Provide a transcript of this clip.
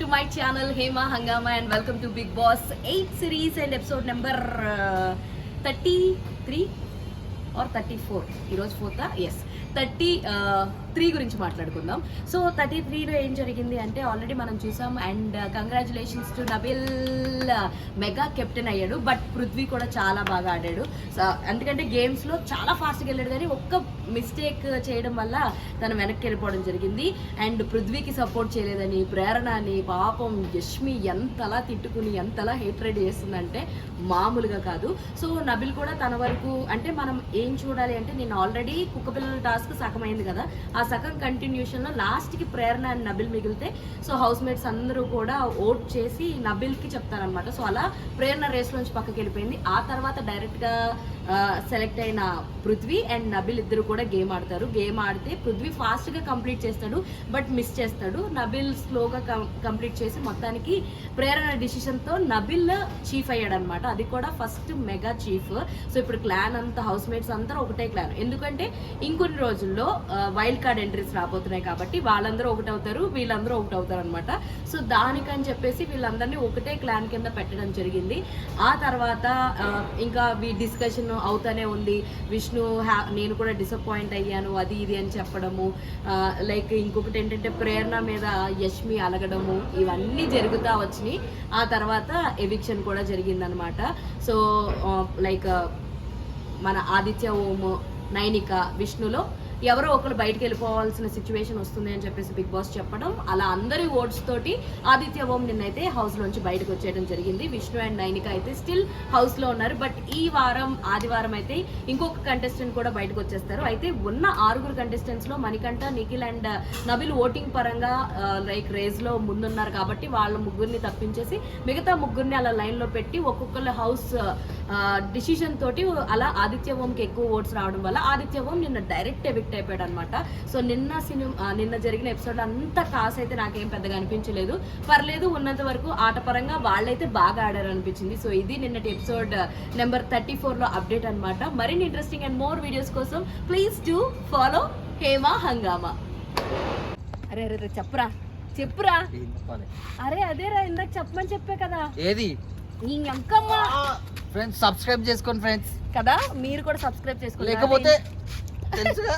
my channel Hema Hangama and welcome to Big Boss 8 series and episode number 33 or 34. ఈరోజు 4th yes 33 గురించి మాట్లాడుకుందాం. So 33లో ఏం జరిగింది అంటే ఆల్రెడీ మనం చూసాం and congratulations to Nabeel mega captain అయ్యాడు. బట్ పృథ్వీ కూడా చాలా బాగా ఆడాడు. సో ఎందుకంటే గేమ్స్లో చాలా ఫాస్ట్గా వెళ్ళాడు కానీ ఒక్క మిస్టేక్ చేయడం వల్ల తను వెనక్కి వెళ్ళిపోవడం జరిగింది. అండ్ పృథ్వీకి సపోర్ట్ చేయలేదని ప్రేరణని పాపం యష్మి ఎంతలా తిట్టుకుని ఎంతలా హేట్రెడ్ చేస్తుందంటే మామూలుగా కాదు. సో నబిల్ కూడా తన వరకు అంటే మనం ఏం చూడాలి అంటే నేను ఆల్రెడీ కుక్కపిల్లల టాస్క్ సగం అయింది కదా, ఆ సగం కంటిన్యూషన్లో లాస్ట్కి ప్రేరణ అండ్ నబిల్ మిగిలితే సో హౌస్ మేట్స్ అందరూ కూడా ఓట్ చేసి నబిల్కి చెప్తారనమాట. సో అలా ప్రేరణ రేస్లోంచి పక్కకి వెళ్ళిపోయింది. ఆ తర్వాత డైరెక్ట్గా సెలెక్ట్ అయిన పృథ్వీ అండ్ నబిల్ ఇద్దరు కూడా గేమ్ ఆడతారు. గేమ్ ఆడితే పృథ్వీ ఫాస్ట్గా కంప్లీట్ చేస్తాడు బట్ మిస్ చేస్తాడు. నబిల్ స్లోగా కంప్లీట్ చేసి మొత్తానికి ప్రేరణ డిసిషన్తో నబిల్ చీఫ్ అయ్యాడనమాట. అది కూడా ఫస్ట్ మెగా చీఫ్. సో ఇప్పుడు క్లాన్ అంతా హౌస్ మేట్స్ అందరూ ఒకటే క్లాన్. ఎందుకంటే ఇంకొన్ని రోజుల్లో వైల్డ్ కార్డ్ ఎంట్రీస్ రాబోతున్నాయి కాబట్టి వాళ్ళందరూ ఒకటవుతారు, వీళ్ళందరూ ఒకటవుతారు అనమాట. సో దానికని చెప్పేసి వీళ్ళందరినీ ఒకటే క్లాన్ కింద పెట్టడం జరిగింది. ఆ తర్వాత ఇంకా డిస్కషన్ అవుతానే ఉంది. విష్ణు నేను కూడా డిసప్పాయింట్ అయ్యాను అది ఇది అని చెప్పడము, లైక్ ఇంకొకటి ఏంటంటే ప్రేరణ మీద యష్మి అలగడము, ఇవన్నీ జరుగుతూ వచ్చినాయి. ఆ తర్వాత ఎవిక్షన్ కూడా జరిగిందనమాట. సో లైక్ మన ఆదిత్య ఓం, నైనిక, విష్ణులో ఎవరో ఒకరు బయటకు వెళ్ళిపోవాల్సిన సిచ్యువేషన్ వస్తుంది అని చెప్పేసి బిగ్ బాస్ చెప్పడం, అలా అందరి ఓట్స్ తోటి ఆదిత్య ఓం నిన్నైతే హౌస్లోంచి బయటకు వచ్చేయడం జరిగింది. విష్ణు అండ్ నైనిక అయితే స్టిల్ హౌస్లో ఉన్నారు. బట్ ఈ వారం ఆదివారం అయితే ఇంకొక కంటెస్టెంట్ కూడా బయటకు వచ్చేస్తారు. అయితే ఉన్న 6 కంటెస్టెంట్స్లో మణికంఠ, నిఖిల్ అండ్ నబిల్ ఓటింగ్ పరంగా లైక్ రేస్లో ముందున్నారు కాబట్టి వాళ్ళ ముగ్గురిని తప్పించేసి మిగతా ముగ్గురిని అలా లైన్లో పెట్టి ఒక్కొక్కళ్ళ హౌస్ డిసిషన్ తోటి అలా ఆదిత్య ఓంకి ఎక్కువ ఓట్స్ రావడం వల్ల ఆదిత్య ఓం నిన్న డైరెక్ట్ ఎవిక్ట్ అయిపోయాడు అనమాట. సో నిన్న జరిగిన ఎపిసోడ్ అంతా టాస్ అయితే నాకేం పెద్దగా అనిపించలేదు. పర్లేదు, ఉన్నంత వరకు ఆటపరంగా వాళ్ళైతే బాగా ఆడారు అనిపించింది. సో ఇది నిన్నటి ఎపిసోడ్ నెంబర్ 34లో అప్డేట్ అనమాట. మరిన్ని ఇంట్రెస్టింగ్ అండ్ మోర్ వీడియోస్ కోసం ప్లీజ్ డు ఫాలో హేమా హంగామా. అరే అరే చెప్పురా. అరే అదేరా ఇందాక చెప్పమని చెప్పే కదా. ఏది ఫ్రెండ్స్ సబ్స్క్రైబ్ చేసుకోండి ఫ్రెండ్స్ కదా, మీరు కూడా సబ్స్క్రైబ్ చేసుకోండి. లేకపోతే తెలుసుగా